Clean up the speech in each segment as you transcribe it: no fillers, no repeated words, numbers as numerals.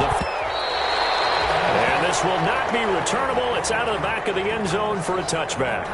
And this will not be returnable. It's out of the back of the end zone for a touchback.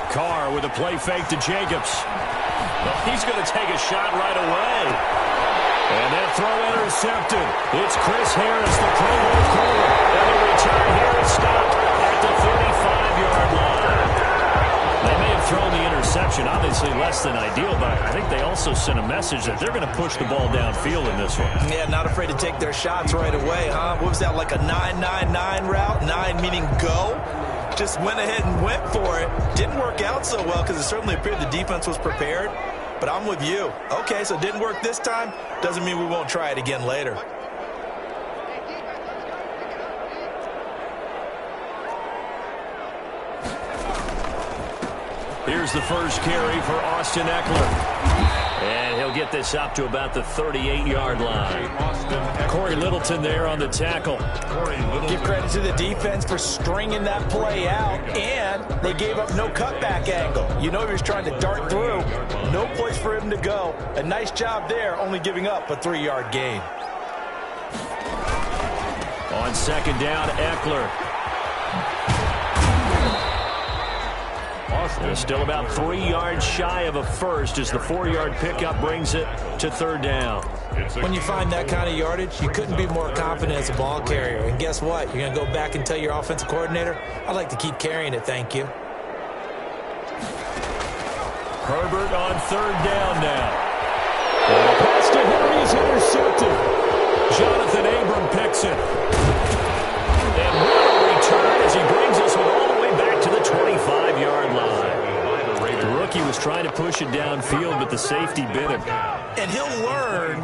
Carr with a play fake to Jacobs. He's going to take a shot right away. And that throw intercepted. It's Chris Harris, the Pro Bowl corner. And the return here is stopped at the 35-yard line. They may have thrown the interception, obviously less than ideal, but I think they also sent a message that they're going to push the ball downfield in this one. Yeah, not afraid to take their shots right away, huh? What was that, like a 9-9-9 route? 9 meaning go? Just went ahead and went for it. Didn't work out so well because it certainly appeared the defense was prepared. But I'm with you. Okay, so it didn't work this time. Doesn't mean we won't try it again later. Here's the first carry for Austin Eckler. And he'll get this up to about the 38-yard line. Corey Littleton there on the tackle. Give credit to the defense for stringing that play out, and they gave up no cutback angle. You know he was trying to dart through. No place for him to go. A nice job there, only giving up a 3-yard gain. On second down, Eckler. They're still about 3 yards shy of a first as the 4-yard pickup brings it to third down. When you find that kind of yardage, you couldn't be more confident as a ball carrier. And guess what? You're going to go back and tell your offensive coordinator, I'd like to keep carrying it, thank you. Herbert on third down now. And the pass to Henry is intercepted. Jonathan Abram picks it. And what a return as he brings us all the way back to the 25-yard line. The rookie was trying to push it downfield, but the safety bit him. And he'll learn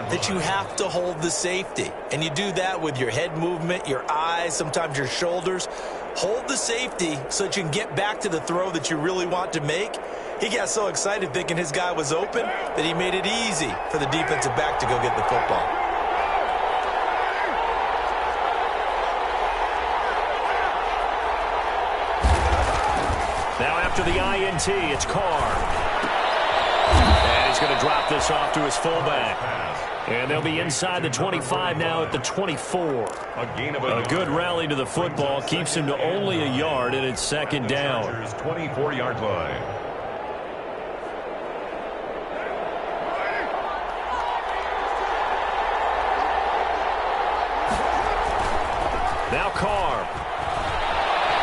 that you have to hold the safety. And you do that with your head movement, your eyes, sometimes your shoulders. Hold the safety so that you can get back to the throw that you really want to make. He got so excited thinking his guy was open that he made it easy for the defensive back to go get the football. Now after the INT, it's Carr. And he's going to drop this off to his fullback. And they'll be inside the 25 now at the 24. A good rally to the football keeps him to only a yard, and it's second down. 24-yard line. Now Carr.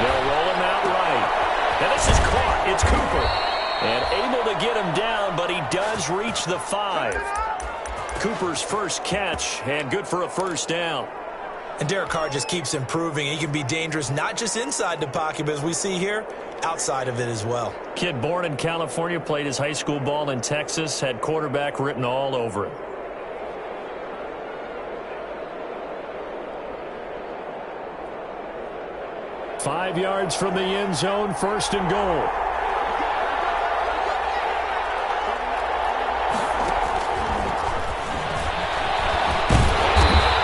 They'll roll him out right. And this is caught. It's Cooper. And able to get him down, but he does reach the 5. Cooper's first catch, and good for a first down. And Derek Carr just keeps improving. He can be dangerous not just inside the pocket, but as we see here, outside of it as well. Kid born in California, played his high school ball in Texas, had quarterback written all over him. Five yards from the end zone, first and goal.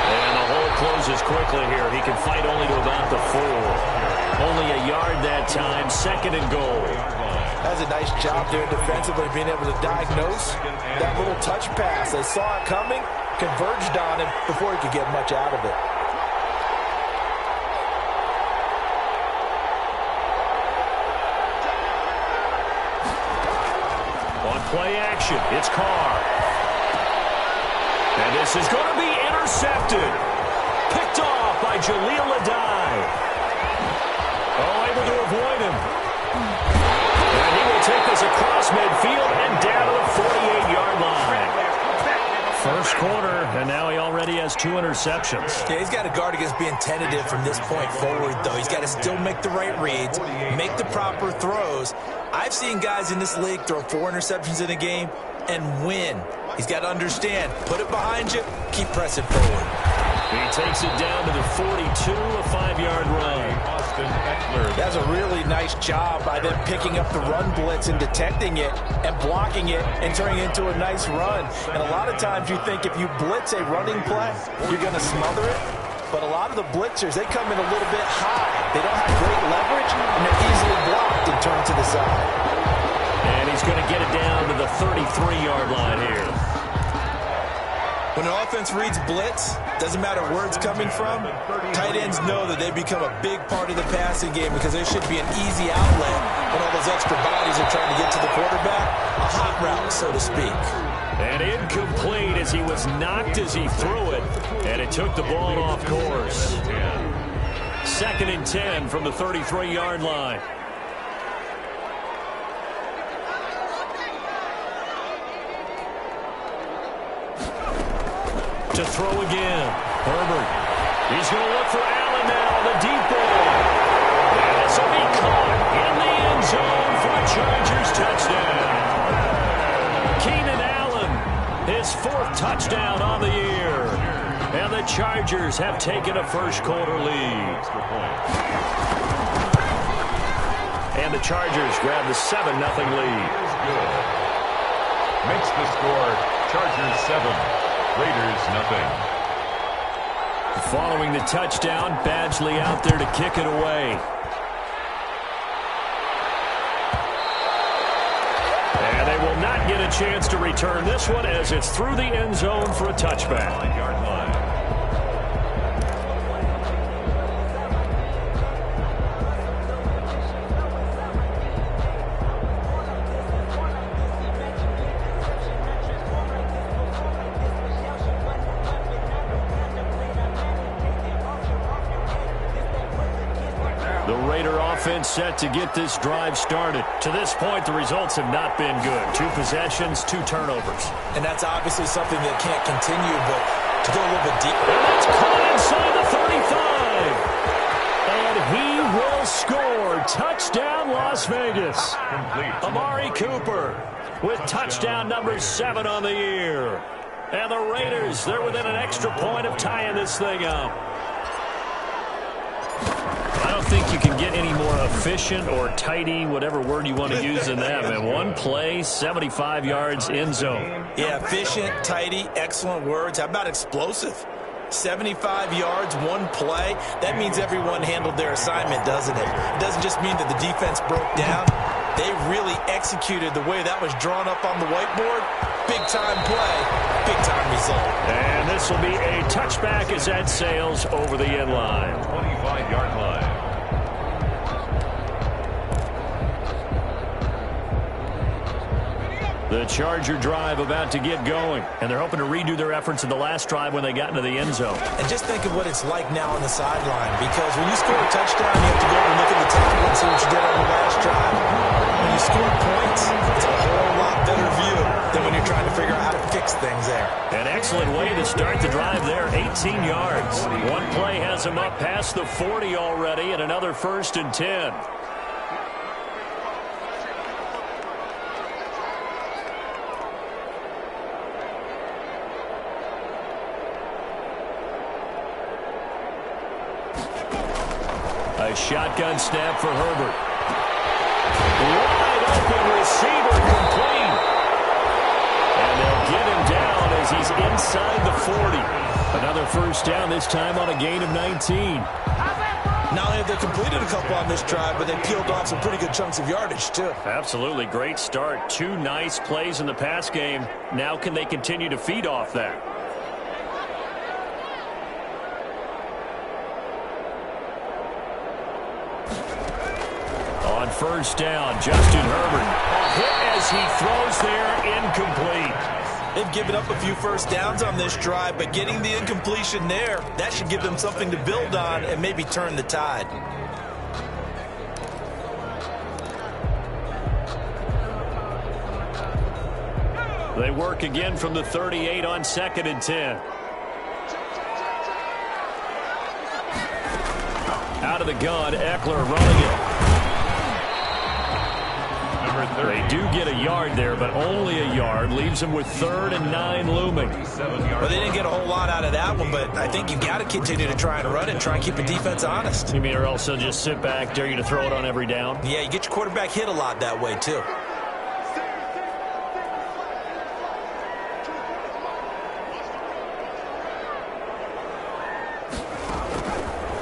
And the hole closes quickly here. He can fight only to about the 4. Only a yard that time, second and goal. That's a nice job there defensively, being able to diagnose that little touch pass. They saw it coming, converged on him before he could get much out of it. Play action. It's Carr. And this is going to be intercepted. Picked off by Jaleel Adai. Oh, able to avoid him. And he will take this across midfield and down to the 48-yard line. First quarter, and now he already has 2 interceptions. Yeah, he's got to guard against being tentative from this point forward, though. He's got to still make the right reads, make the proper throws. I've seen guys in this league throw 4 interceptions in a game and win. He's got to understand, put it behind you, keep pressing forward. He takes it down to the 42, a 5-yard run. That's a really nice job by them picking up the run blitz and detecting it and blocking it and turning it into a nice run. And a lot of times you think if you blitz a running play, you're going to smother it. But a lot of the blitzers, they come in a little bit high. They don't have great leverage, and they're easily blocked and turned to the side. And he's going to get it down to the 33-yard line here. When an offense reads blitz, doesn't matter where it's coming from, tight ends know that they become a big part of the passing game because there should be an easy outlet when all those extra bodies are trying to get to the quarterback. A hot route, so to speak. And incomplete as he was knocked as he threw it, and it took the ball off course. 2nd and 10 from the 33-yard line. To throw again. Herbert. He's going to look for Allen now on the deep ball. And this will be caught in the end zone for a Chargers touchdown. Keenan Allen, his 4th touchdown on the year. And the Chargers have taken a first-quarter lead. And the Chargers grab the 7-0 lead. Makes the score Chargers 7. Raiders nothing. Following the touchdown, Badgley out there to kick it away. And they will not get a chance to return this one as it's through the end zone for a touchback. 9-yard line. Offense set to get this drive started. To this point, the results have not been good. 2 possessions, 2 turnovers. And that's obviously something that can't continue, but to go a little bit deeper. And that's caught inside the 35. And he will score. Touchdown, Las Vegas. Amari Cooper with touchdown number 7 on the year. And the Raiders, they're within an extra point of tying this thing up. I don't think you can get any more efficient or tidy, whatever word you want to use in that. Man, 1 play, 75 yards, end zone. Yeah, efficient, tidy, excellent words. How about explosive? 75 yards, 1 play. That means everyone handled their assignment, doesn't it? It doesn't just mean that the defense broke down. They really executed the way that was drawn up on the whiteboard. Big-time play, big-time result. And this will be a touchback as that sails over the end line. 25-yard line. The Charger drive about to get going, and they're hoping to redo their efforts in the last drive when they got into the end zone. And just think of what it's like now on the sideline, because when you score a touchdown, you have to go over and look at the tape and see what you did on the last drive. When you score points, it's a whole lot better view than when you're trying to figure out how to fix things there. An excellent way to start the drive there, 18 yards. 1 play has them up past the 40 already, and another 1st and 10. A shotgun snap for Herbert. Wide open receiver complete. And they'll get him down as he's inside the 40. Another 1st down, this time on a gain of 19. Not only have they completed a couple on this drive, but they peeled off some pretty good chunks of yardage, too. Absolutely. Great start. 2 nice plays in the pass game. Now can they continue to feed off that? On 1st down, Justin Herbert. A hit as he throws there, incomplete. They've given up a few 1st downs on this drive, but getting the incompletion there, that should give them something to build on and maybe turn the tide. They work again from the 38 on 2nd and 10. Out of the gun, Eckler running it. Number They do get a yard there, but only a yard. Leaves them with 3rd and 9 looming. Well, they didn't get a whole lot out of that one, but I think you've got to continue to try and run it, try and keep the defense honest. You mean or else they'll just sit back, dare you to throw it on every down? Yeah, you get your quarterback hit a lot that way, too.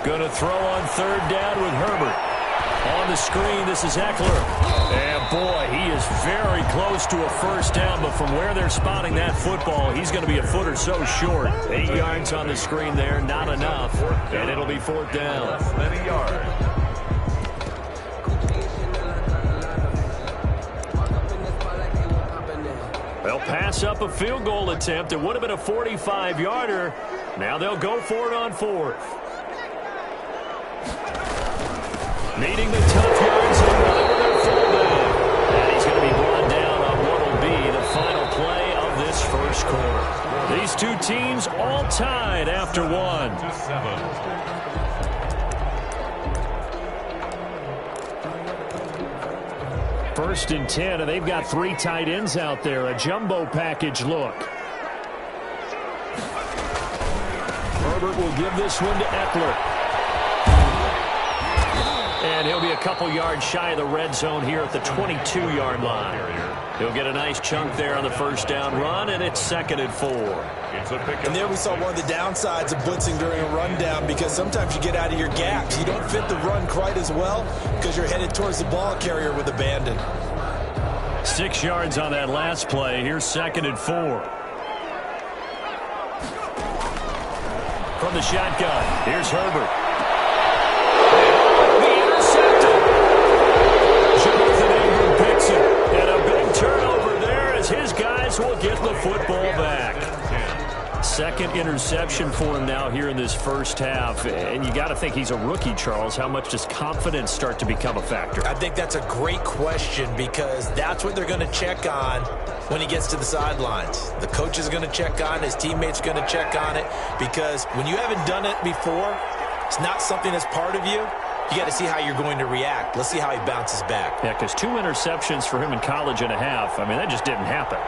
Going to throw on 3rd down with Herbert. On the screen, this is Eckler. And boy, he is very close to a first down, but from where they're spotting that football, he's going to be a foot or so short. 8 yards on the screen there, not enough. And it'll be 4th down. Less than a yard. They'll pass up a field goal attempt. It would have been a 45-yarder. Now they'll go for it on 4th. Needing the tough yards and running with their fullback. And he's going to be brought down on what will be the final play of this first quarter. These two teams all tied after 1. 7. 1st and 10, and they've got 3 tight ends out there. A jumbo package look. Herbert will give this one to Eckler. And he'll be a couple yards shy of the red zone here at the 22-yard line. He'll get a nice chunk there on the first down run, and it's 2nd and 4. And there we saw one of the downsides of blitzing during a rundown, because sometimes you get out of your gaps. You don't fit the run quite as well because you're headed towards the ball carrier with abandon. 6 yards on that last play. Here's 2nd and 4. From the shotgun, here's Herbert. And a big turnover there as his guys will get the football back. 2nd interception for him now here in this first half. And you got to think he's a rookie, Charles. How much does confidence start to become a factor? I think that's a great question, because that's what they're going to check on when he gets to the sidelines. The coach is going to check on it. His teammates are going to check on it, because when you haven't done it before, it's not something that's part of you. You got to see how you're going to react. Let's see how he bounces back. Yeah, because 2 interceptions for him in college and a half. I mean, that just didn't happen.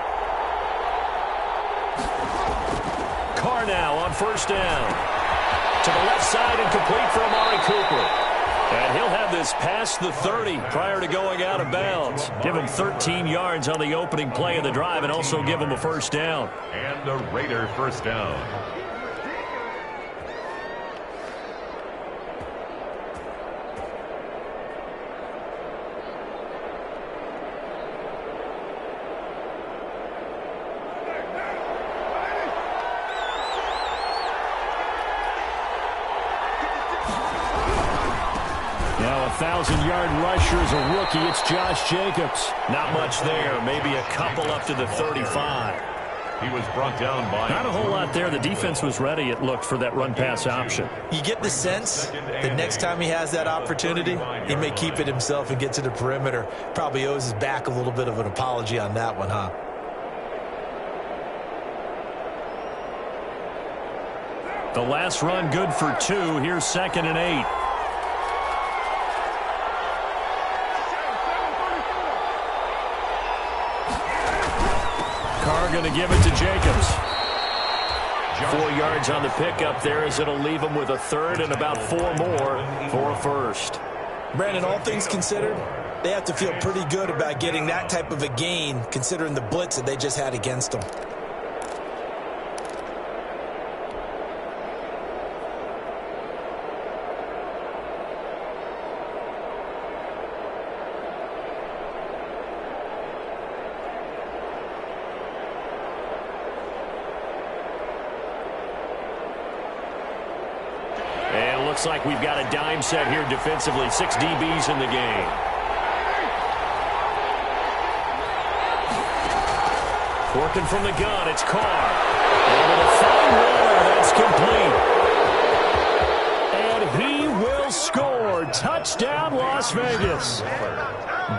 Carr now on 1st down. To the left side and complete for Amari Cooper. And he'll have this past the 30 prior to going out of bounds. Give him 13 yards on the opening play of the drive and also give him a first down. And the Raider first down. Now a 1,000-yard rusher is a rookie. It's Josh Jacobs. Not much there. Maybe a couple up to the 35. He was brought down by... Not a whole lot there. The defense was ready, it looked, for that run-pass option. You get the sense that next time he has that opportunity, he may keep it himself and get to the perimeter. Probably owes his back a little bit of an apology on that one, huh? The last run good for 2. Here's 2nd and 8. Carr going to give it to Jacobs. 4 yards on the pickup there, as it'll leave him with a 3rd and about 4 more for a first. Brandon, all things considered, they have to feel pretty good about getting that type of a gain, considering the blitz that they just had against them. Looks like we've got a dime set here defensively. 6 DBs in the game. Working from the gun, it's Carr. Able to find Waller. That's complete. And he will score. Touchdown, Las Vegas.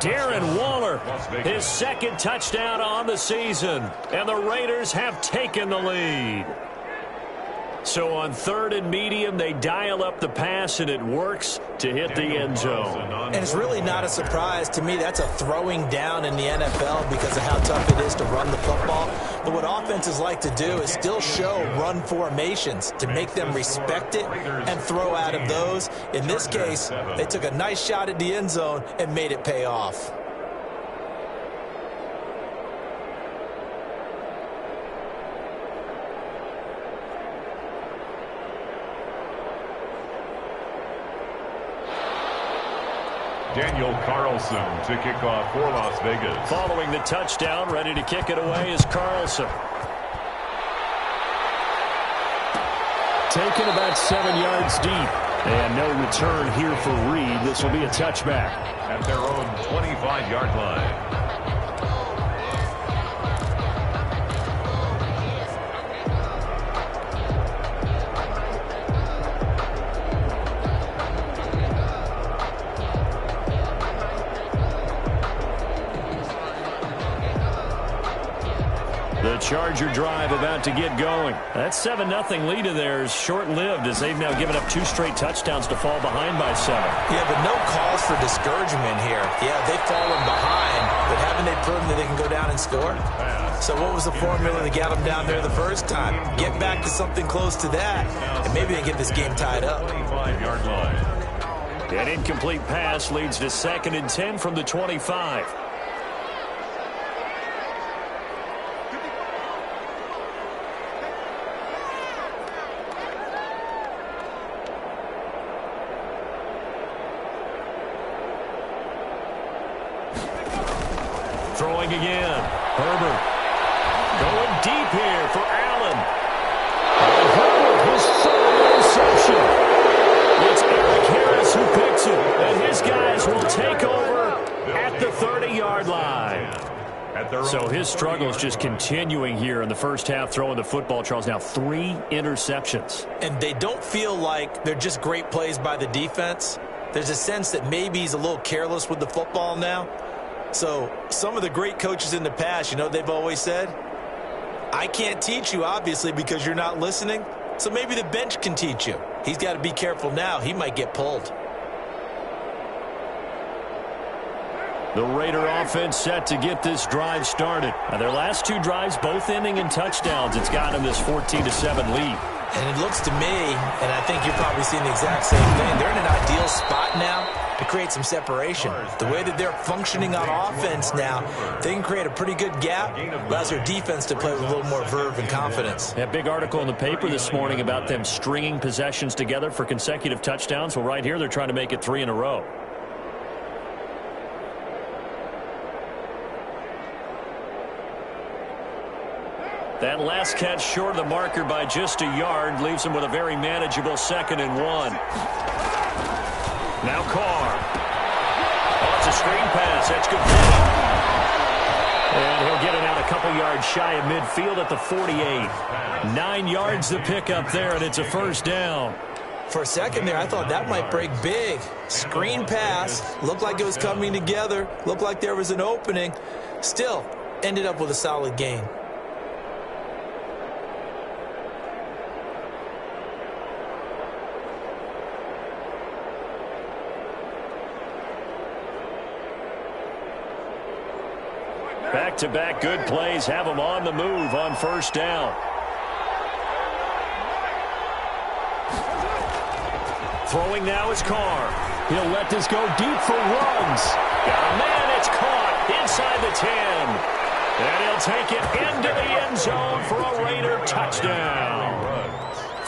Darren Waller, his 2nd touchdown on the season. And the Raiders have taken the lead. So on 3rd and medium, they dial up the pass, and it works to hit the end zone. And it's really not a surprise. To me, that's a throwing down in the NFL because of how tough it is to run the football. But what offenses like to do is still show run formations to make them respect it and throw out of those. In this case, they took a nice shot at the end zone and made it pay off. Daniel Carlson to kick off for Las Vegas. Following the touchdown, ready to kick it away is Carlson. Taken about 7 yards deep. And no return here for Reed. This will be a touchback. At their own 25-yard line. The Charger drive about to get going. That 7-0 lead of theirs short-lived as they've now given up 2 straight touchdowns to fall behind by 7. Yeah, but no cause for discouragement here. Yeah, they've fallen behind, but haven't they proven that they can go down and score? So what was the formula that got them down there the first time? Get back to something close to that, and maybe they get this game tied up. 25-yard line. An incomplete pass leads to 2nd and 10 from the 25. Throwing again. Herbert. Going deep here for Allen. And Herbert, his third interception. It's Eric Harris who picks it. And his guys will take over at the 30-yard line. So his struggle is just continuing here in the first half, throwing the football. Charles, now 3 interceptions. And they don't feel like they're just great plays by the defense. There's a sense that maybe he's a little careless with the football now. So some of the great coaches in the past, you know, they've always said, I can't teach you, obviously, because you're not listening. So maybe the bench can teach you. He's got to be careful now. He might get pulled. The Raider offense set to get this drive started. Now, their last 2 drives, both ending in touchdowns. It's gotten them this 14-7 lead. And it looks to me, and I think you're probably seeing the exact same thing, they're in an ideal spot now to create some separation. The way that they're functioning on offense now, they can create a pretty good gap, allows their defense to play with a little more verve and confidence. A big article in the paper this morning about them stringing possessions together for consecutive touchdowns. Well, right here, they're trying to make it 3 in a row. That last catch short of the marker by just a yard leaves him with a very manageable 2nd and 1. Now Carr. Oh, it's a screen pass. That's good. And he'll get it out a couple yards shy of midfield at the 48. 9 yards to pick up there, and it's a first down. For a second there, I thought that might break big. Screen pass. Looked like it was coming together. Looked like there was an opening. Still, ended up with a solid gain. Back-to-back good plays have them on the move on first down. Throwing now is Carr. He'll let this go deep for runs. Got a man, it's caught inside the 10. And he'll take it into the end zone for a Raider touchdown.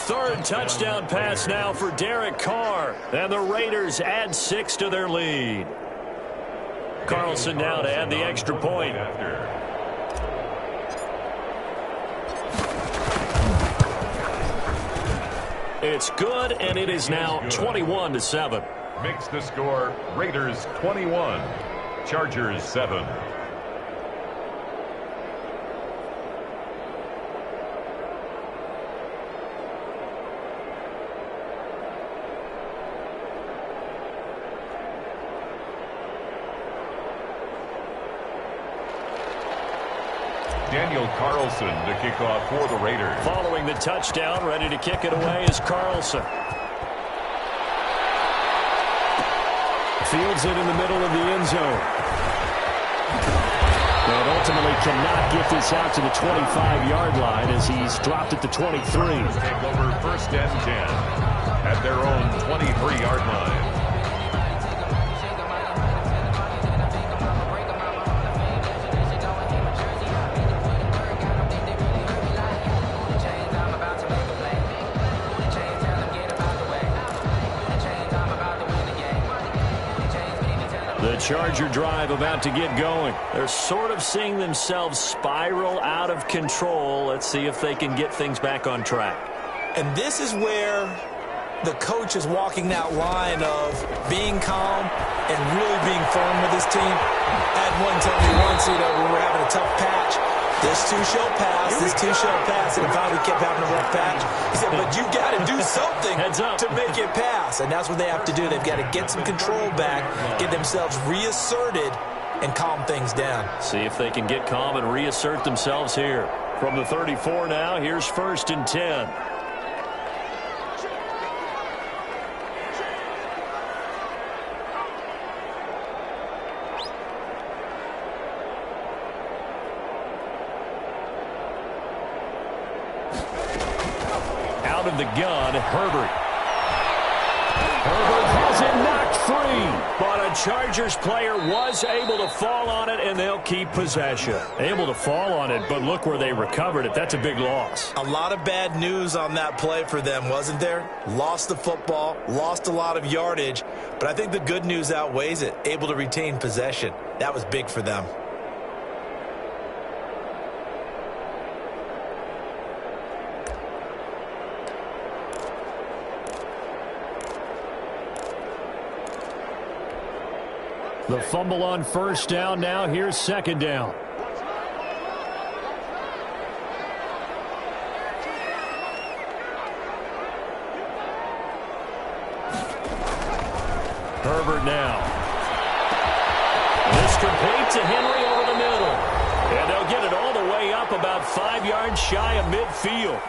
3rd touchdown pass now for Derek Carr. And the Raiders add 6 to their lead. Carlson now to add the extra point. It's good, and it is now 21-7. Makes the score Raiders 21, Chargers 7. Daniel Carlson to kick off for the Raiders. Following the touchdown, ready to kick it away is Carlson. Fields it in the middle of the end zone. And ultimately cannot get this out to the 25-yard line as he's dropped at the 23. Take over 1st and 10 at their own 23-yard line. The Charger drive about to get going. They're sort of seeing themselves spiral out of control. Let's see if they can get things back on track. And this is where the coach is walking that line of being calm and really being firm with his team. I had one tell me once, when we were having a tough patch, this too shall pass, this too shall pass. And if I kept having a rough patch, he said, but you got to do something to make it pass. And that's what they have to do. They've got to get some control back, get themselves reasserted, and calm things down. See if they can get calm and reassert themselves here. From the 34 now, here's 1st and 10. Out of the gun, Herbert. Herbert has it knocked free. But a Chargers player was able to fall on it, and they'll keep possession. Able to fall on it, but look where they recovered it. That's a big loss. A lot of bad news on that play for them, wasn't there? Lost the football, lost a lot of yardage, but I think the good news outweighs it. Able to retain possession. That was big for them. The fumble on 1st down now. Here's 2nd down. Herbert now. This complete to Henry over the middle. And they'll get it all the way up about 5 yards shy of midfield.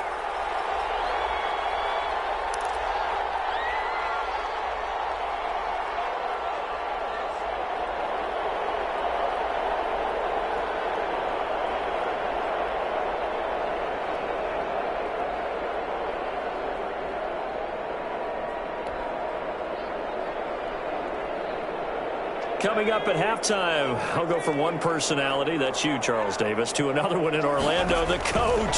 Coming up at halftime, I'll go from one personality, that's you, Charles Davis, to another one in Orlando, the coach.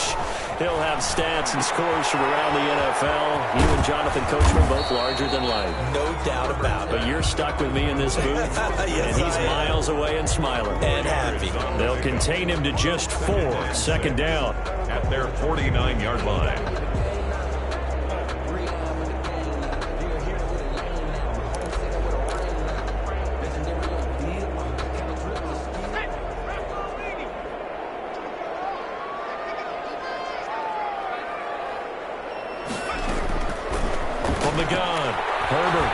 He'll have stats and scores from around the NFL. You and Jonathan Coachman both larger than life. No doubt about it. But you're stuck with me in this booth, yes, and he's miles away and smiling. And happy. They'll contain him to just 4. 2nd down. At their 49-yard line. The gun, Herbert.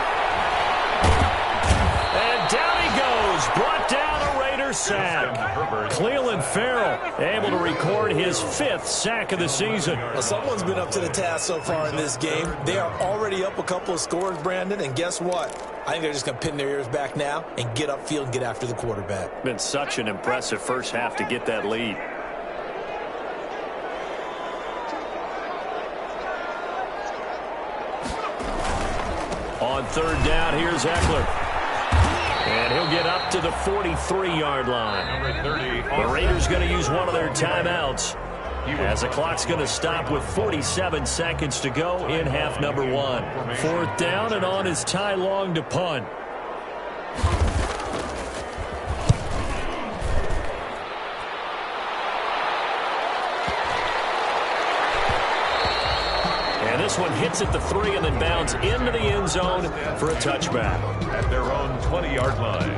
And down he goes, brought down a Raider sack. Cleveland Farrell able to record his 5th sack of the season. Well, someone's been up to the task so far in this game. They are already up a couple of scores, Brandon, and guess what? I think they're just going to pin their ears back now and get upfield and get after the quarterback. Been such an impressive first half to get that lead. On 3rd down, here's Eckler. And he'll get up to the 43-yard line. The Raiders going to use one of their timeouts as the clock's going to stop with 47 seconds to go in half number 1. 4th down, and on is Ty Long to punt. And this one hits at the 3 and then bounds into the end zone for a touchback. At their own 20-yard line.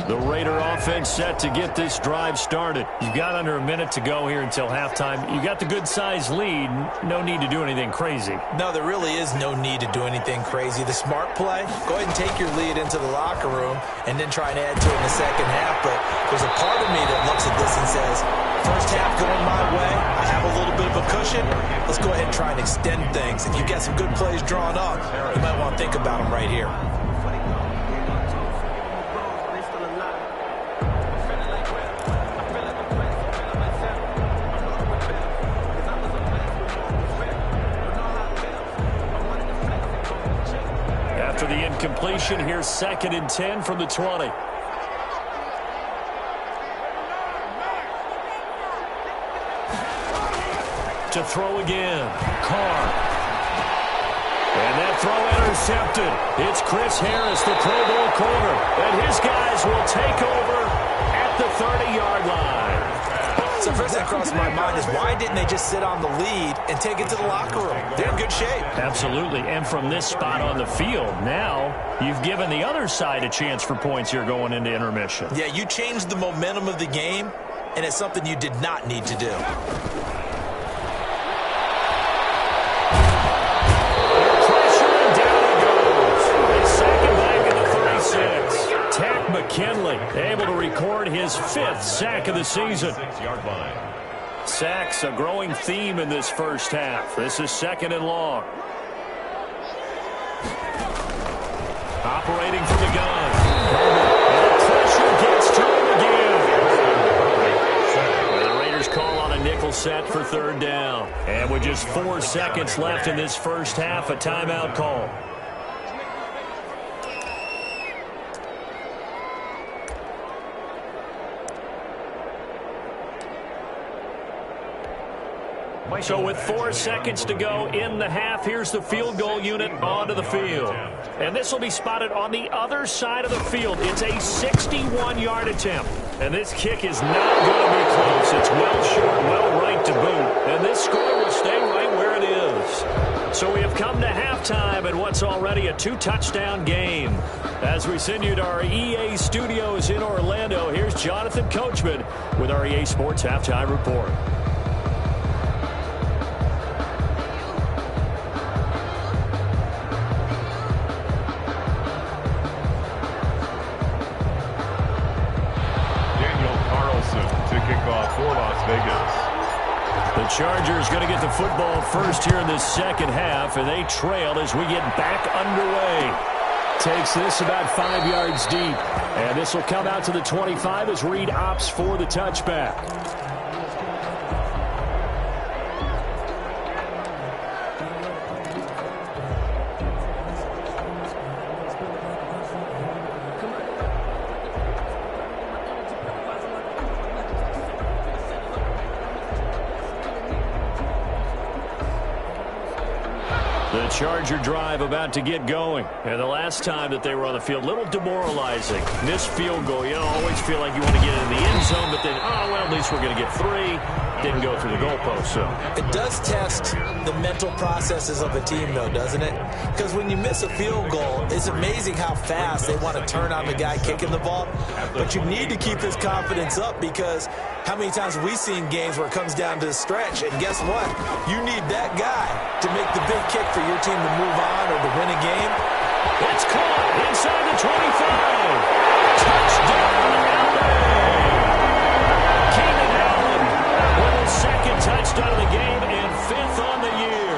The Raider offense set to get this drive started. You've got under a minute to go here until halftime. You got the good-sized lead. No need to do anything crazy. No, there really is no need to do anything crazy. The smart play, go ahead and take your lead into the locker room and then try and add to it in the second half. But there's a part of me that looks at this and says, first half going my way, I have a little bit of a cushion. Let's go ahead and try and extend things. If you've got some good plays drawn up, you might want to think about them right here. After the incompletion, here's 2nd and 10 from the 20. To throw again, Carr. And that throw intercepted. It's Chris Harris, the Pro Bowl corner. And his guys will take over at the 30-yard line. So first that crossed my mind is why didn't they just sit on the lead and take it to the locker room? They're in good shape. Absolutely. And from this spot on the field, now you've given the other side a chance for points here going into intermission. Yeah, you changed the momentum of the game, and it's something you did not need to do. McKinley able to record his 5th sack of the season. 6-yard line. Sacks a growing theme in this first half. This is 2nd and long. Operating from the gun. And the pressure gets to him again. The Raiders call on a nickel set for 3rd down. And with just 4 seconds left in this first half, a timeout call. So with 4 seconds to go in the half, here's the field goal unit onto the field. And this will be spotted on the other side of the field. It's a 61-yard attempt. And this kick is not going to be close. It's well short, well right to boot. And this score will stay right where it is. So we have come to halftime at what's already a 2-touchdown game. As we send you to our EA studios in Orlando, here's Jonathan Coachman with our EA Sports Halftime Report. For Las Vegas. The Chargers going to get the football first here in this second half, and they trail as we get back underway. Takes this about 5 yards deep, and this will come out to the 25 as Reed opts for the touchback. The Charger drive about to get going. And the last time that they were on the field, a little demoralizing. Missed field goal. You always feel like you want to get in the end zone, but then, oh, well, at least we're going to get 3. Didn't go through the goalpost, so. It does test the mental processes of a team, though, doesn't it? Because when you miss a field goal, it's amazing how fast they want to turn on the guy kicking the ball. But you need to keep his confidence up because how many times have we seen games where it comes down to the stretch, and guess what? You need that guy to make the big kick for your team to move on or to win a game. It's caught inside the 25. Touchdown, LA! Second touchdown of the game and 5th on the year.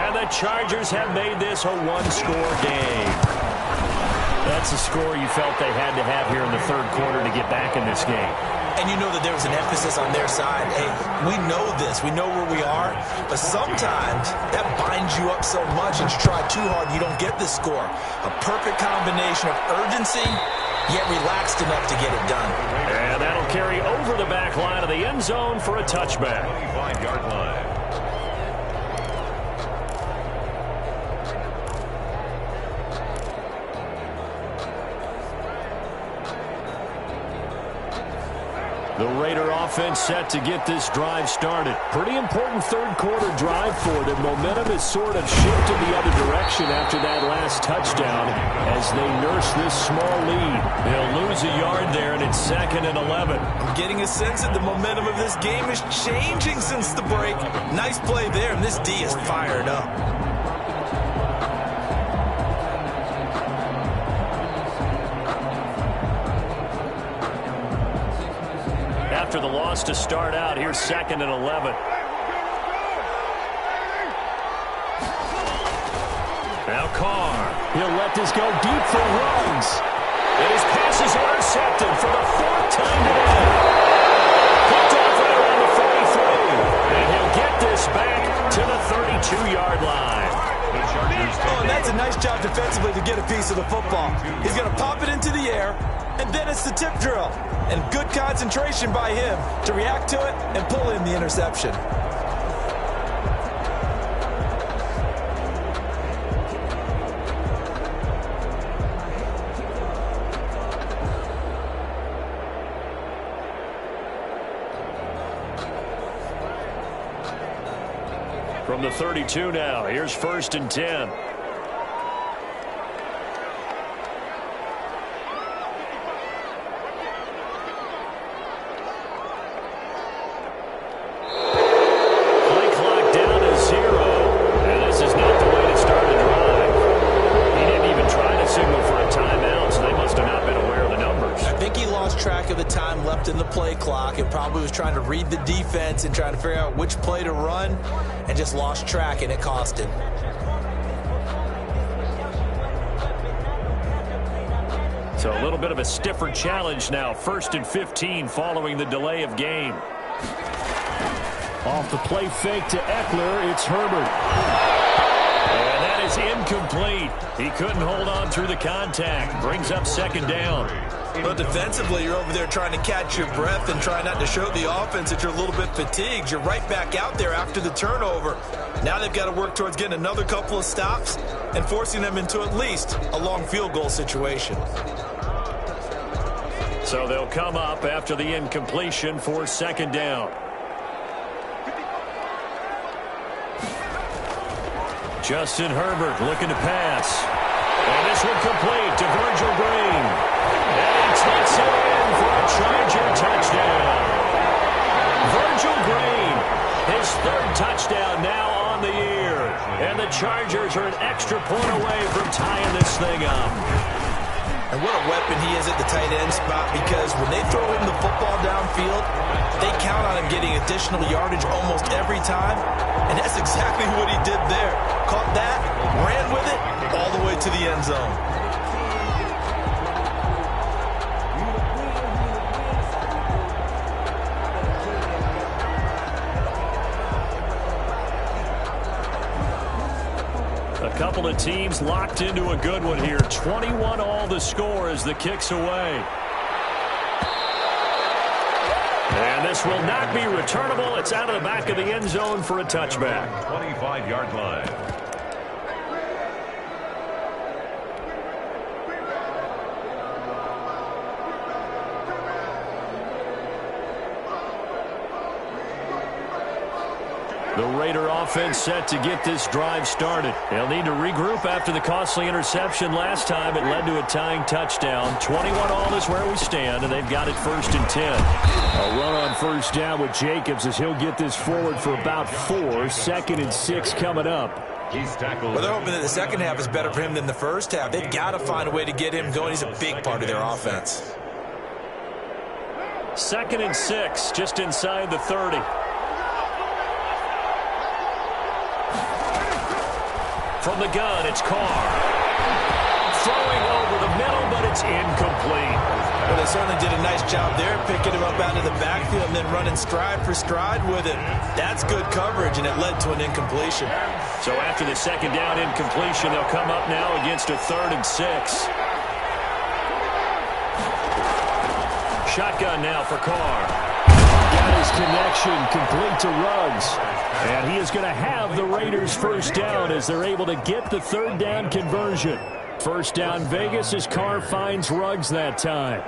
And the Chargers have made this a 1-score game. That's a score you felt they had to have here in the 3rd quarter to get back in this game. And you know that there was an emphasis on their side. Hey, we know this. We know where we are. But sometimes that binds you up so much and you try too hard, you don't get the score. A perfect combination of urgency, yet relaxed enough to get it done. And that'll carry over the back line of the end zone for a touchback. 25-yard line. The Raider offense set to get this drive started. Pretty important third quarter drive for them. Momentum has sort of shifted the other direction after that last touchdown as they nurse this small lead. They'll lose a yard there, and it's 2nd and 11. I'm getting a sense that the momentum of this game is changing since the break. Nice play there, and this D is fired up. After the loss to start out, here's 2nd and 11. Now Carr. He'll let this go deep for Ruggs. And his pass is intercepted for the 4th time today. Picked off right around the 43. And he'll get this back to the 32-yard line. Oh, and that's a nice job defensively to get a piece of the football. He's going to pop it into the air, and then it's the tip drill. And good concentration by him to react to it and pull in the interception. From the 32 now, here's 1st and 10. In the play clock and probably was trying to read the defense and trying to figure out which play to run and just lost track, and it cost him. So a little bit of a stiffer challenge now. 1st and 15 following the delay of game. Off the play fake to Eckler, it's Herbert. And that is incomplete. He couldn't hold on through the contact. Brings up 2nd down. But defensively, you're over there trying to catch your breath and try not to show the offense that you're a little bit fatigued. You're right back out there after the turnover. Now they've got to work towards getting another couple of stops and forcing them into at least a long field goal situation. So they'll come up after the incompletion for 2nd down. Justin Herbert looking to pass. And this one complete to Virgil Green. And he takes it in for a Charger touchdown. Virgil Green, his 3rd touchdown now on the year. And the Chargers are an extra point away from tying this thing up. And what a weapon he is at the tight end spot, because when they throw him the football downfield, they count on him getting additional yardage almost every time. And that's exactly what he did there. Caught that, ran with it, all the way to the end zone. A couple of teams locked into a good one here. 21 all the score as the kick's away. And this will not be returnable. It's out of the back of the end zone for a touchback. 25-yard line. The Raider offense set to get this drive started. They'll need to regroup after the costly interception last time. It led to a tying touchdown. 21 all is where we stand, and they've got it 1st and 10. A run on 1st down with Jacobs as he'll get this forward for about 4. 2nd and 6 coming up. He's tackled. Well, they're hoping that the second half is better for him than the first half. They've got to find a way to get him going. He's a big part of their offense. 2nd and 6, just inside the 30. From the gun, it's Carr. Throwing over the middle, but it's incomplete. Well, they certainly did a nice job there, picking him up out of the backfield and then running stride for stride with it. That's good coverage, and it led to an incompletion. So after the 2nd down incompletion, they'll come up now against a 3rd and 6. Shotgun now for Carr. Got his connection complete to Ruggs. And he is going to have the Raiders 1st down as they're able to get the 3rd down conversion. 1st down Vegas as Carr finds Ruggs that time.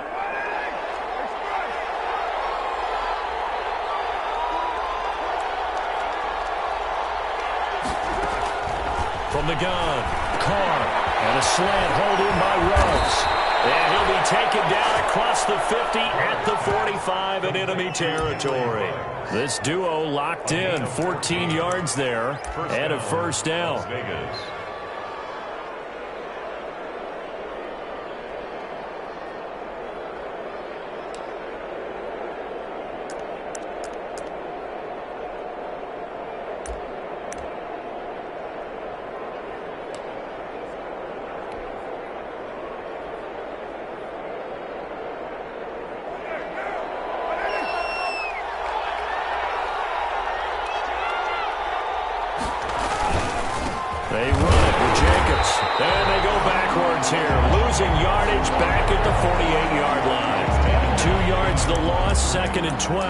from the gun. Carr, and a slant hold in by Rose. And he'll be taken down across the 50 at the 45 in enemy territory. This duo locked in, 14 yards there, and a first down. They run it with Jacobs. And they go backwards here. Losing yardage back at the 48-yard line. 2 yards the loss, 2nd and 12.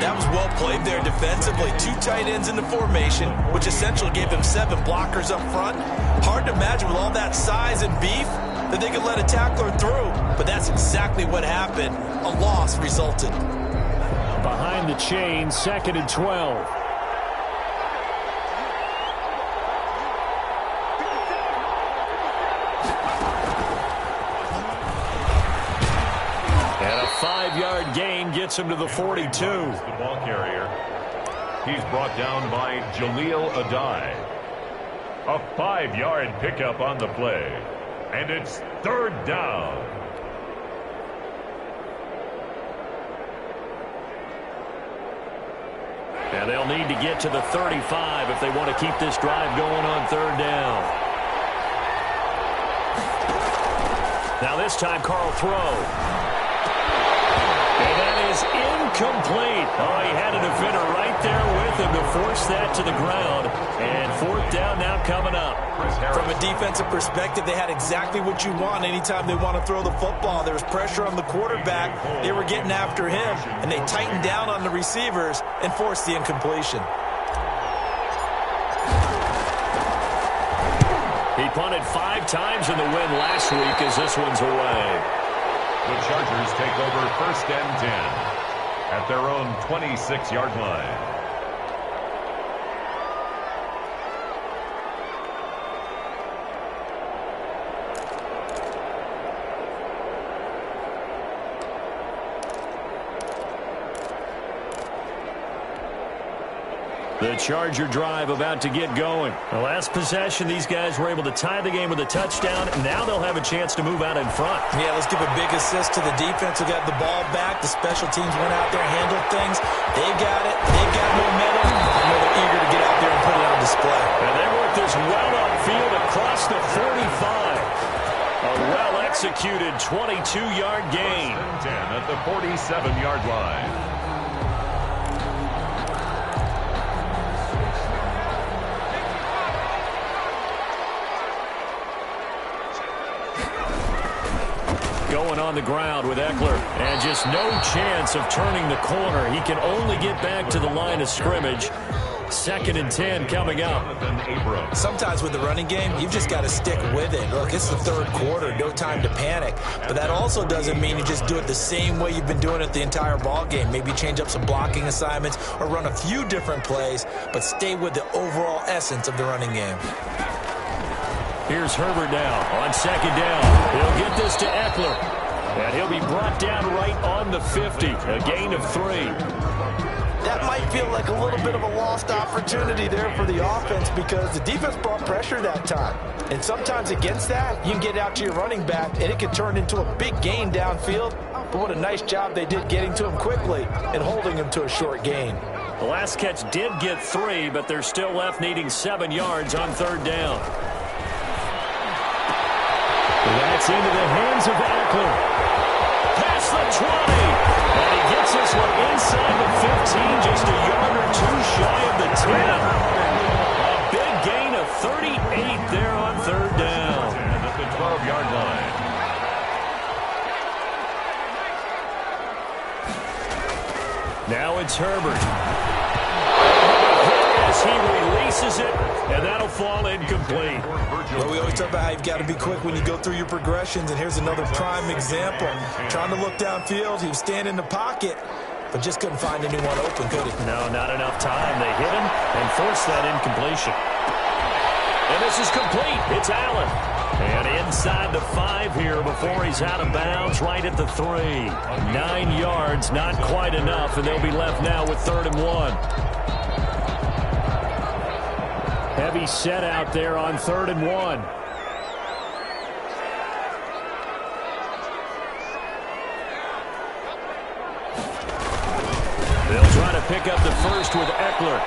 That was well played there defensively. 2 tight ends in the formation, which essentially gave them 7 blockers up front. Hard to imagine with all that size and beef that they could let a tackler through. But that's exactly what happened. A loss resulted. Behind the chain, 2nd and 12. And a 5-yard gain gets him to the 42. The ball carrier. He's brought down by Jaleel Adai. A 5-yard pickup on the play. And it's 3rd down. And they'll need to get to the 35 if they want to keep this drive going on 3rd down. Now this time, Carl throw. And that is incomplete. Oh, he had a defender right there with him to force that to the ground. And 4th down now coming up. From a defensive perspective, they had exactly what you want anytime they want to throw the football. There was pressure on the quarterback. They were getting after him, and they tightened down on the receivers and forced the incompletion. He punted 5 times in the win last week as this one's away. The Chargers take over 1st and 10 at their own 26-yard line. The Charger drive about to get going. The last possession, these guys were able to tie the game with a touchdown. Now they'll have a chance to move out in front. Yeah, let's give a big assist to the defense who got the ball back. The special teams went out there, handled things. They got it. They've got momentum. I know they're eager to get out there and put it on display. And they work this well upfield across the 45. A well-executed 22-yard gain. 10 at the 47-yard line. Going on the ground with Eckler, and just no chance of turning the corner. He can only get back to the line of scrimmage. 2nd and 10 coming up. Sometimes with the running game, you've just got to stick with it. Look, it's the 3rd quarter, no time to panic. But that also doesn't mean you just do it the same way you've been doing it the entire ball game. Maybe change up some blocking assignments or run a few different plays, but stay with the overall essence of the running game. Here's Herbert now on 2nd down. He'll get this to Eckler. And he'll be brought down right on the 50. A gain of 3. That might feel like a little bit of a lost opportunity there for the offense because the defense brought pressure that time. And sometimes against that, you can get out to your running back, and it can turn into a big gain downfield. But what a nice job they did getting to him quickly and holding him to a short gain. The last catch did get 3, but they're still left needing 7 yards on 3rd down. That's into the hands of Eckler. Past the 20. And he gets this one inside the 15, just a yard or 2 shy of the 10. A big gain of 38 there on 3rd down. At the 12-yard line. Now it's Herbert. As he releases it, and that'll fall incomplete. Well, we always talk about how you've got to be quick when you go through your progressions, and here's another prime example. Trying to look downfield, he was standing in the pocket, but just couldn't find anyone open, could he? No, not enough time. They hit him and forced that incompletion. And this is complete. It's Allen. And inside the 5 here before he's out of bounds, right at the 3. 9 yards, not quite enough, and they'll be left now with 3rd and 1. Heavy set out there on 3rd and 1. They'll try to pick up the first with Eckler.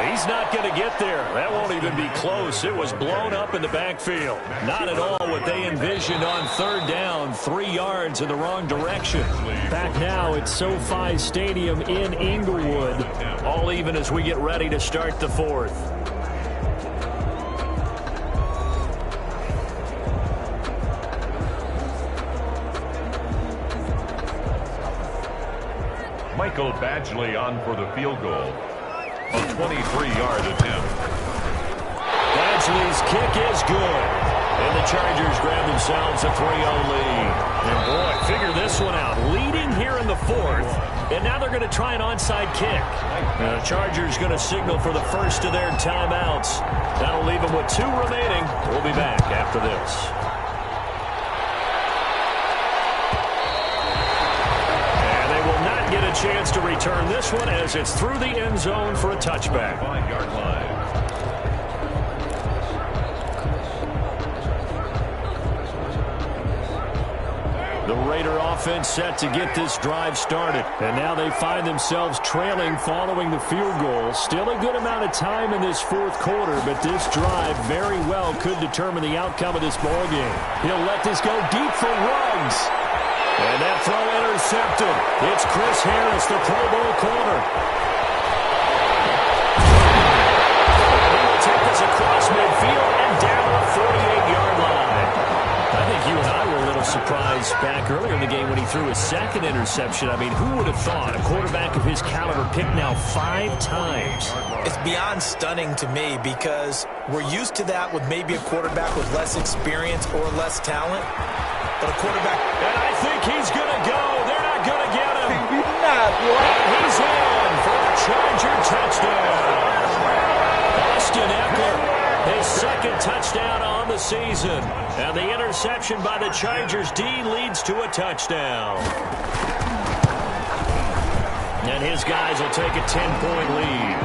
He's not going to get there. That won't even be close. It was blown up in the backfield. Not at all what they envisioned on 3rd down. 3 yards in the wrong direction. Back now at SoFi Stadium in Inglewood. All even as we get ready to start the 4th. Michael Badgley on for the field goal. A 23-yard attempt. Badgley's kick is good. And the Chargers grab themselves a 3-0 lead. And boy, figure this one out. Leading here in the 4th. And now they're going to try an onside kick. The Chargers going to signal for the first of their timeouts. That'll leave them with 2 remaining. We'll be back after this. Get a chance to return this one as it's through the end zone for a touchback. 5-yard line. The Raider offense set to get this drive started. And now they find themselves trailing following the field goal. Still a good amount of time in this 4th quarter, but this drive very well could determine the outcome of this ballgame. He'll let this go deep for Ruggs. And that throw intercepted. It's Chris Harris, the Pro Bowl corner. He will take this across midfield and down the 48-yard line. I think you and I were a little surprised back earlier in the game when he threw his 2nd interception. I mean, who would have thought a quarterback of his caliber picked now 5 times? It's beyond stunning to me because we're used to that with maybe a quarterback with less experience or less talent. But a quarterback, and I think he's going to go. They're not going to get him. Maybe not, boy. And he's in for a Charger touchdown. Austin Eckler, his 2nd touchdown on the season. And the interception by the Chargers D leads to a touchdown. And his guys will take a 10-point lead.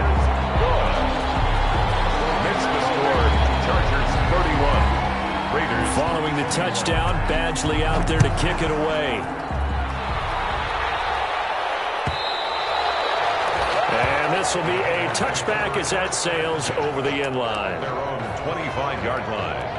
Mix the score. Chargers 31. Raiders. Following the touchdown, Badgley out there to kick it away. And this will be a touchback as that sails over the end line. Their own 25-yard line.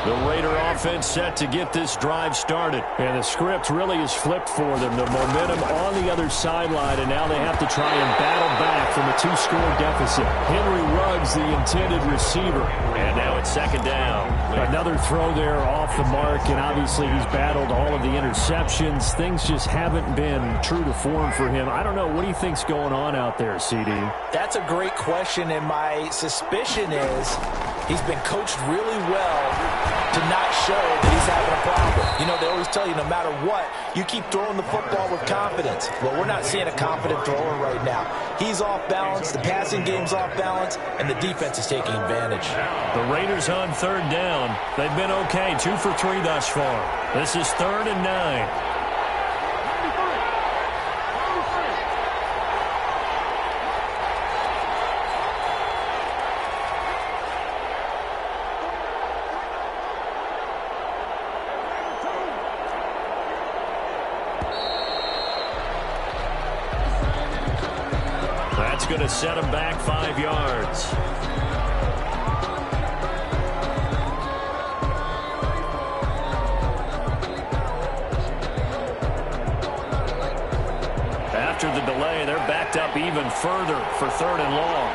The Raider offense set to get this drive started. And the script really is flipped for them. The momentum on the other sideline, and now they have to try and battle back from a 2-score deficit. Henry Ruggs, the intended receiver. And now it's 2nd down. Another throw there off the mark, and obviously he's battled all of the interceptions. Things just haven't been true to form for him. I don't know. What do you think's going on out there, CD? that's a great question, and my suspicion is he's been coached really well to not show that he's having a problem. You know, they always tell you no matter what, you keep throwing the football with confidence. Well, we're not seeing a confident thrower right now. He's off balance, the passing game's off balance, and the defense is taking advantage. The Raiders on 3rd down. They've been okay, 2 for 3 thus far. This is 3rd and 9. That's going to set him back 5 yards. After the delay, they're backed up even further for 3rd and long.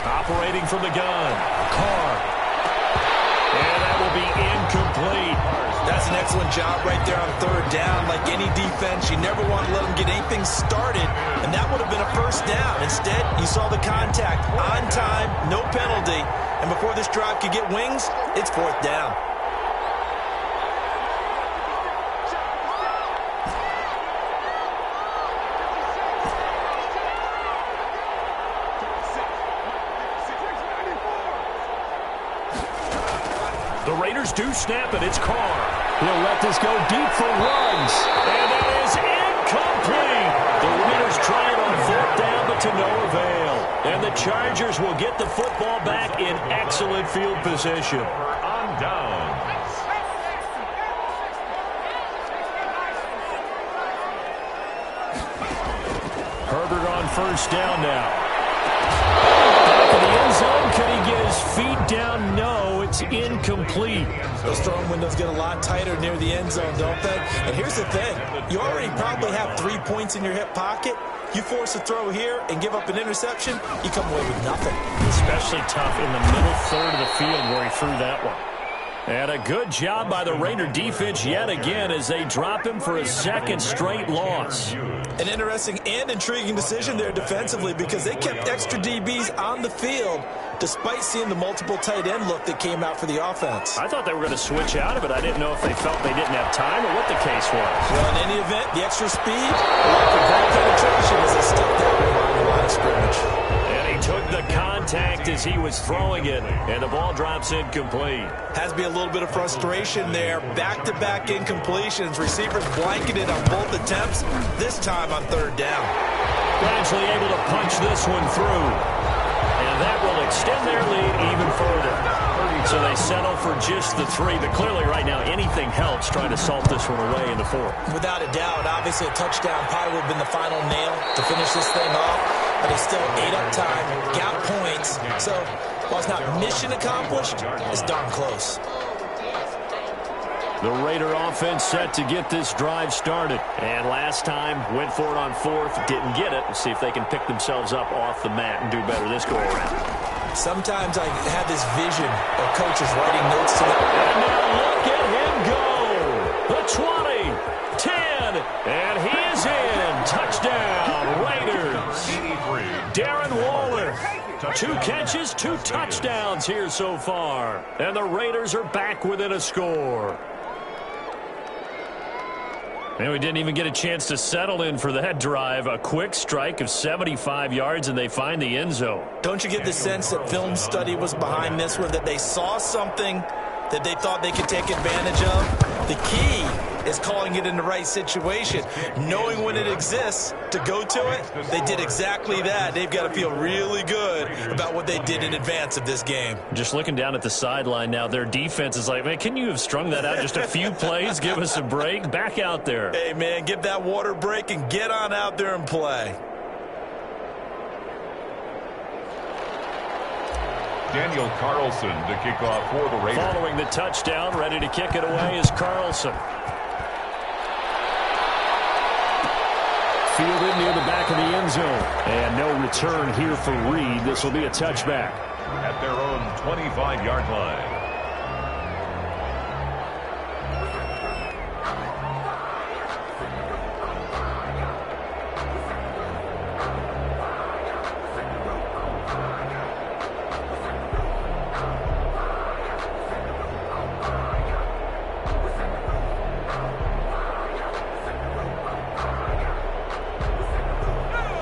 Operating from the gun, Carr. And that will be incomplete. That's an excellent job right there on 3rd down. Like any defense, you never want to let them get anything started, and that would have been a 1st down. Instead, you saw the contact on time, no penalty, and before this drive could get wings, it's 4th down. The Raiders do snap it. It's Carr. He'll let this go deep for runs. And that is incomplete. The Raiders try it on 4th down, but to no avail. And the Chargers will get the football back in excellent field position. On down. Herbert on 1st down now. Back in the end zone. Can he get his feet down? No, it's incomplete. Those throwing windows get a lot tighter near the end zone, don't they? And here's the thing. You already probably have 3 points in your hip pocket. You force a throw here and give up an interception, you come away with nothing. Especially tough in the middle third of the field where he threw that one. And a good job by the Raider defense yet again as they drop him for a 2nd straight loss. An interesting and intriguing decision there defensively because they kept extra DBs on the field despite seeing the multiple tight end look that came out for the offense. I thought they were going to switch out of it. I didn't know if they felt they didn't have time or what the case was. Well, in any event, the extra speed, like the great penetration, as they stepped out behind the line of scrimmage. And he took the contact as he was throwing it, and the ball drops incomplete. Has to be a little bit of frustration there. Back-to-back incompletions. Receivers blanketed on both attempts, this time on 3rd down. Gradually able to punch this one through. And that will extend their lead even further. So they settle for just the 3. But clearly right now anything helps trying to salt this one away in the 4th. Without a doubt, obviously a touchdown probably would have been the final nail to finish this thing off. But they still ate up time, got points. So while it's not mission accomplished, it's darn close. The Raider offense set to get this drive started. And last time, went for it on 4th, didn't get it. We'll see if they can pick themselves up off the mat and do better this go-around. Sometimes I have this vision of coaches writing notes to them. And now look at him go. The 20, 10, and he is in. Touchdown, Raiders. Darren Waller. 2 catches, 2 touchdowns here so far. And the Raiders are back within a score. And we didn't even get a chance to settle in for that drive. A quick strike of 75 yards, and they find the end zone. Don't you get the sense that film study was behind this one, that they saw something that they thought they could take advantage of? The key is calling it in the right situation. Knowing when it exists to go to it, they did exactly that. They've got to feel really good about what they did in advance of this game. Just looking down at the sideline now, their defense is like, man, can you have strung that out just a few plays? Give us a break. Back out there. Hey, man, give that water break and get on out there and play. Daniel Carlson to kick off for the Raiders. Following the touchdown, ready to kick it away is Carlson. Fielded near the back of the end zone. And no return here for Reed. This will be a touchback. At their own 25-yard line.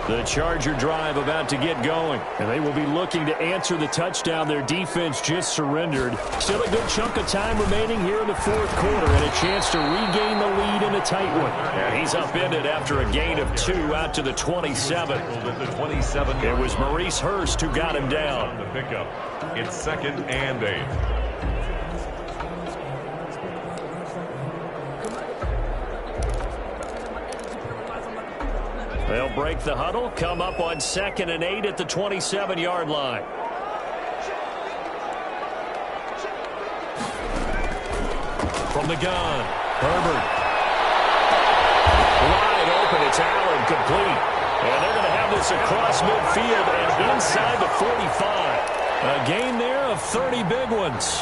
The Charger drive about to get going, and they will be looking to answer the touchdown their defense just surrendered. Still a good chunk of time remaining here in the 4th quarter and a chance to regain the lead in a tight one. And he's upended after a gain of 2 out to the 27. It was Maurice Hurst who got him down. The pickup. It's 2nd and 8. They'll break the huddle, come up on 2nd and 8 at the 27-yard line. From the gun, Herbert. Wide open, it's Allen, complete. And they're going to have this across midfield and inside the 45. A gain there of 30 big ones.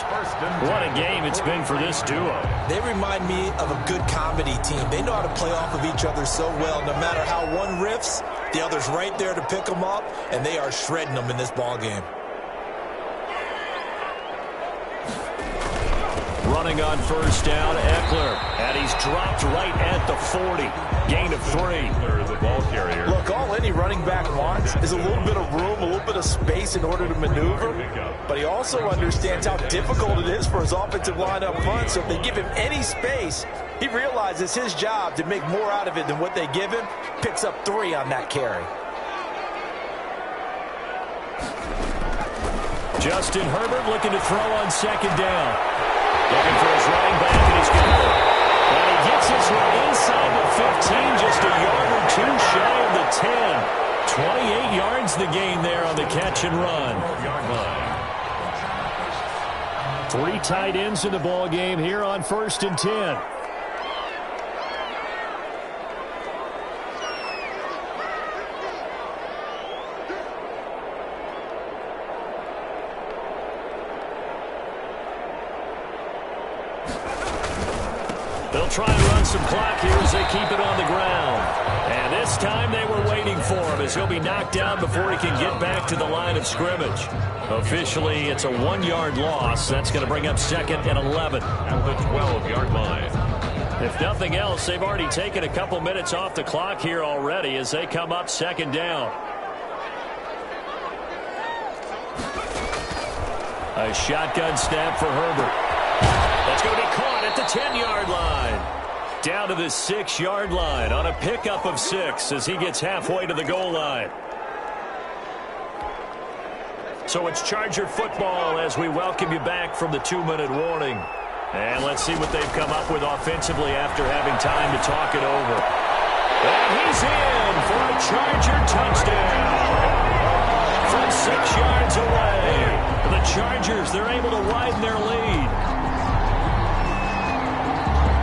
What a game it's been for this duo. They remind me of a good comedy team. They know how to play off of each other so well. No matter how one riffs, the other's right there to pick them up, and they are shredding them in this ball game. Running on first down, Eckler. And he's dropped right at the 40. Gain of 3. The ball carrier. Look, all any running back wants is a little bit of room, a little bit of space in order to maneuver. But he also understands how difficult it is for his offensive line up front. So if they give him any space, he realizes his job to make more out of it than what they give him. Picks up 3 on that carry. Justin Herbert looking to throw on second down. Looking for his running back, and he's got it. And he gets this one inside the 15, just a yard or 2 shy of the 10. 28 yards the gain there on the catch and run. 3 tight ends in the ball game here on 1st and 10. They'll try and run some clock here as they keep it on the ground. And this time they were waiting for him as he'll be knocked down before he can get back to the line of scrimmage. Officially, it's a 1-yard loss. That's going to bring up 2nd and 11. At the 12-yard line. If nothing else, they've already taken a couple minutes off the clock here already as they come up 2nd down. A shotgun snap for Herbert. That's going to be caught at the 10-yard line. Down to the 6-yard line on a pickup of 6 as he gets halfway to the goal line. So it's Charger football as we welcome you back from the 2-minute warning. And let's see what they've come up with offensively after having time to talk it over. And he's in for a Charger touchdown. From 6 yards away. The Chargers, they're able to widen their lead.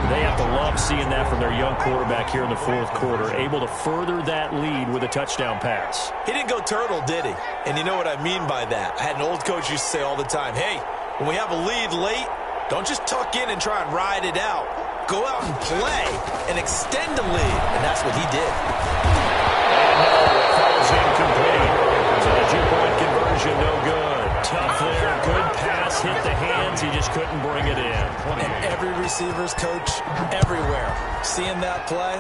They have to love seeing that from their young quarterback here in the 4th quarter, able to further that lead with a touchdown pass. He didn't go turtle, did he? And you know what I mean by that. I had an old coach used to say all the time, hey, when we have a lead late, don't just tuck in and try and ride it out. Go out and play and extend the lead. And that's what he did. And no, it falls incomplete. So the 2-point conversion, no good. Tough there, good pass, hit the hands, he just couldn't bring it in. And every receiver's coach everywhere, seeing that play,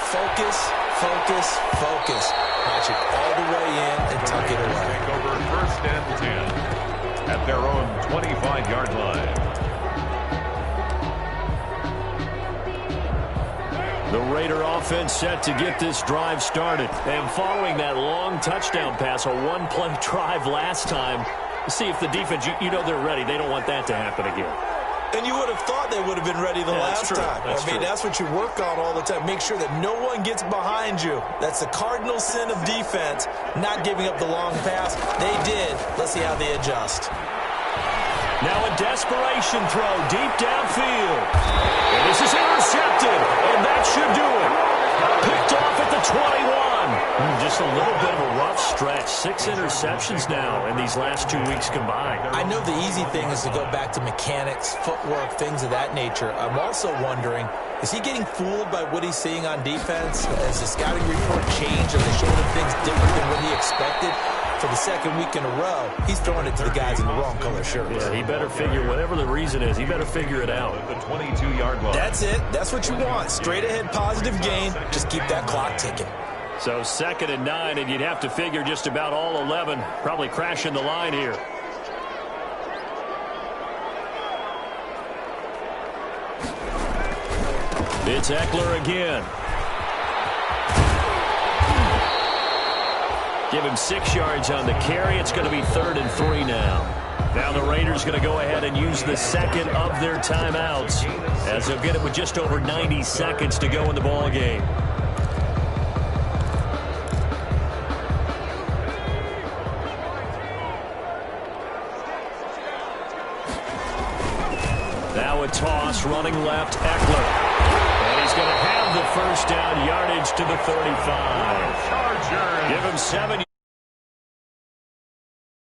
focus, focus, focus. Watch it all the way in and tuck it away. Take over 1st and 10 at their own 25-yard line. The Raider offense set to get this drive started. And following that long touchdown pass, a 1-play drive last time, see if the defense, you know they're ready. They don't want that to happen again. And you would have thought they would have been ready the last time. That's what you work on all the time. Make sure that no one gets behind you. That's the cardinal sin of defense, not giving up the long pass. They did. Let's see how they adjust. Now a desperation throw deep downfield. And this is intercepted, and that should do it. Picked off at the 21. Just a little bit of a rough stretch. 6 interceptions now in these last 2 weeks combined. I know the easy thing is to go back to mechanics, footwork, things of that nature. I'm also wondering, is he getting fooled by what he's seeing on defense? Has the scouting report changed? Are they showing him things different than what he expected? For the 2nd week in a row, he's throwing it to the guys in the wrong color shirts. Yeah, he better figure, whatever the reason is, he better figure it out. The 22-yard line. That's it. That's what you want. Straight ahead positive gain. Just keep that clock ticking. So 2nd and 9, and you'd have to figure just about all 11 probably crashing the line here. It's Eckler again. Give him 6 yards on the carry. It's going to be 3rd and 3 now. Now the Raiders going to go ahead and use the 2nd of their timeouts as they'll get it with just over 90 seconds to go in the ball game. Now a toss running left, Eckler. And he's going to have the 1st down, yardage to the 35. Chargers. Give him 7